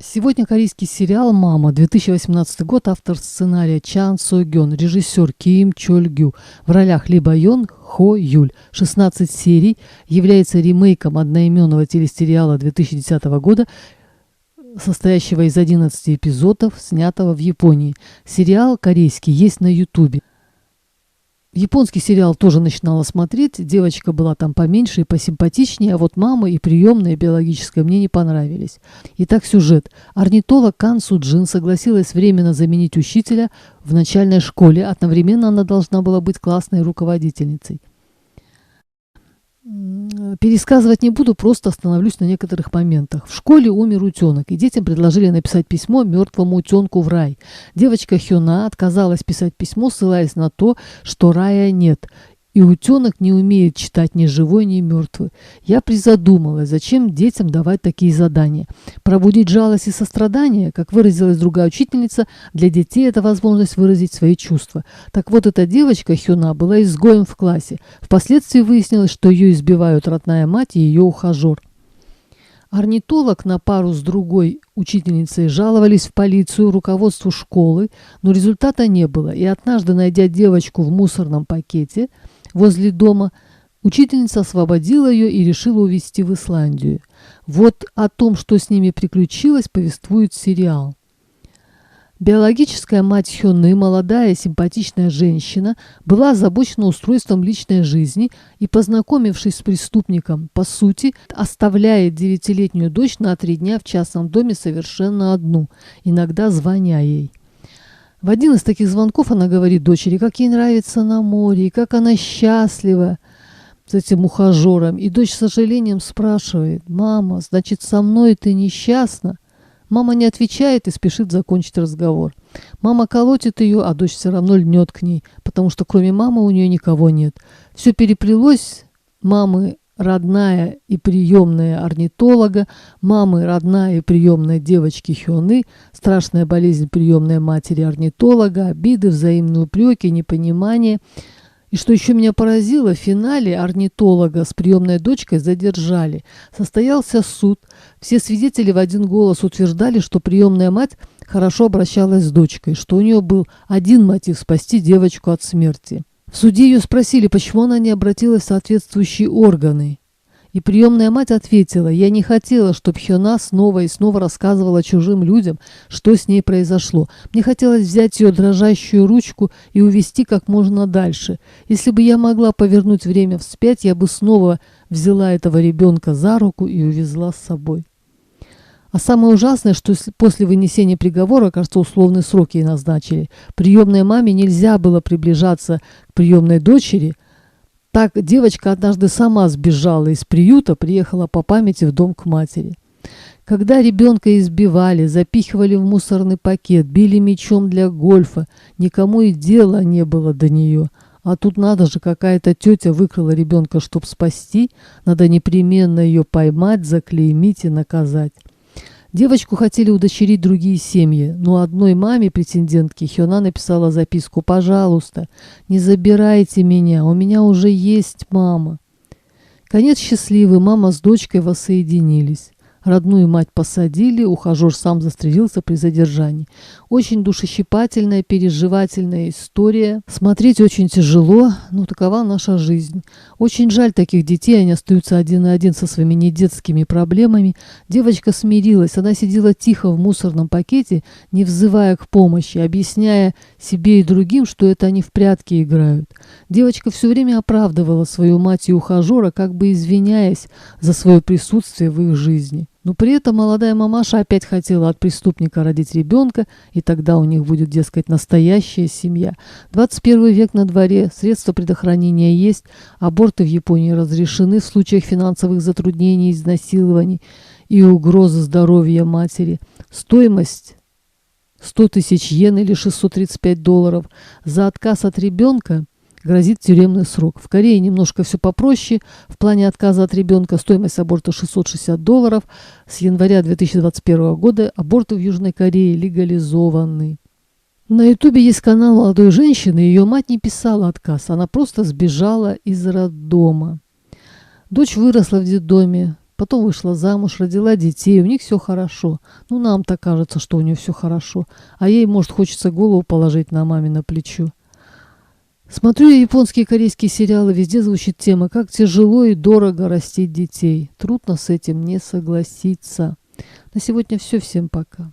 Сегодня корейский сериал «Мама», 2018 год, автор сценария Чан Со Гён, режиссер Ким Чоль Гю, в ролях Ли Ба Йон, Хо Юль. 16 серий, является ремейком одноименного телесериала 2010 года, состоящего из 11 эпизодов, снятого в Японии. Сериал корейский есть на Ютубе. Японский сериал тоже начинала смотреть, девочка была там поменьше и посимпатичнее, а вот мама и приемная, и биологическая мне не понравились. Итак, сюжет. Орнитолог Кан Су Джин согласилась временно заменить учителя в начальной школе, одновременно она должна была быть классной руководительницей. Пересказывать не буду, просто остановлюсь на некоторых моментах. В школе умер утенок, и детям предложили написать письмо мертвому утенку в рай. Девочка Хёна отказалась писать письмо, ссылаясь на то, что рая нет, и утенок не умеет читать ни живой, ни мертвый. Я призадумалась, зачем детям давать такие задания. Пробудить жалость и сострадание, как выразилась другая учительница, для детей это возможность выразить свои чувства. Так вот, эта девочка Хёна была изгоем в классе. Впоследствии выяснилось, что ее избивают родная мать и ее ухажер. Орнитолог на пару с другой учительницей жаловались в полицию, руководству школы, но результата не было. И однажды, найдя девочку в мусорном пакете возле дома, учительница освободила ее и решила увезти в Исландию. Вот о том, что с ними приключилось, повествует сериал. Биологическая мать Хёны, молодая симпатичная женщина, была озабочена устройством личной жизни и, познакомившись с преступником, по сути, оставляет 9-летнюю дочь на 3 дня в частном доме совершенно одну, иногда звоня ей. В один из таких звонков она говорит дочери, как ей нравится на море, и как она счастлива с этим ухажером. И дочь с сожалением спрашивает: «Мама, значит, со мной ты несчастна?» Мама не отвечает и спешит закончить разговор. Мама колотит ее, а дочь все равно льнет к ней, потому что кроме мамы у нее никого нет. Все переплелось. Мамы родная и приемная орнитолога, мамы родная и приемная девочки Хёны, страшная болезнь приемной матери орнитолога, обиды, взаимные упреки, непонимание. И что еще меня поразило, в финале орнитолога с приемной дочкой задержали. Состоялся суд. Все свидетели в один голос утверждали, что приемная мать хорошо обращалась с дочкой, что у нее был один мотив – спасти девочку от смерти. В суде ее спросили, почему она не обратилась в соответствующие органы. И приемная мать ответила: «Я не хотела, чтобы Хёна снова и снова рассказывала чужим людям, что с ней произошло. Мне хотелось взять ее дрожащую ручку и увести как можно дальше. Если бы я могла повернуть время вспять, я бы снова взяла этого ребенка за руку и увезла с собой». А самое ужасное, что после вынесения приговора, кажется, условный срок ей назначили. Приемной маме нельзя было приближаться к приемной дочери. Так девочка однажды сама сбежала из приюта, приехала по памяти в дом к матери. Когда ребенка избивали, запихивали в мусорный пакет, били мячом для гольфа, никому и дела не было до нее. А тут надо же, какая-то тетя выкрала ребенка, чтобы спасти, надо непременно ее поймать, заклеймить и наказать. Девочку хотели удочерить другие семьи, но одной маме претендентки Хёна написала записку: «Пожалуйста, не забирайте меня, у меня уже есть мама». Конец счастливый, мама с дочкой воссоединились. Родную мать посадили, ухажер сам застрелился при задержании. Очень душещипательная, переживательная история. Смотреть очень тяжело, но такова наша жизнь. Очень жаль таких детей, они остаются один на один со своими недетскими проблемами. Девочка смирилась, она сидела тихо в мусорном пакете, не взывая к помощи, объясняя себе и другим, что это они в прятки играют. Девочка все время оправдывала свою мать и ухажера, как бы извиняясь за свое присутствие в их жизни. Но при этом молодая мамаша опять хотела от преступника родить ребенка, и тогда у них будет, дескать, настоящая семья. 21 век на дворе, средства предохранения есть, аборты в Японии разрешены в случаях финансовых затруднений, изнасилований и угрозы здоровья матери. Стоимость 100 тысяч йен или $635. За отказ от ребенка грозит тюремный срок. В Корее немножко все попроще. В плане отказа от ребенка стоимость аборта $660. С января 2021 года аборты в Южной Корее легализованы. На Ютубе есть канал молодой женщины. Ее мать не писала отказ. Она просто сбежала из роддома. Дочь выросла в детдоме. потом вышла замуж, родила детей, у них все хорошо. Ну, нам-то кажется, что у нее все хорошо, а ей, может, хочется голову положить на мамино плечо. Смотрю я японские и корейские сериалы, везде звучит тема, как тяжело и дорого растить детей. Трудно с этим не согласиться. На сегодня все, всем пока.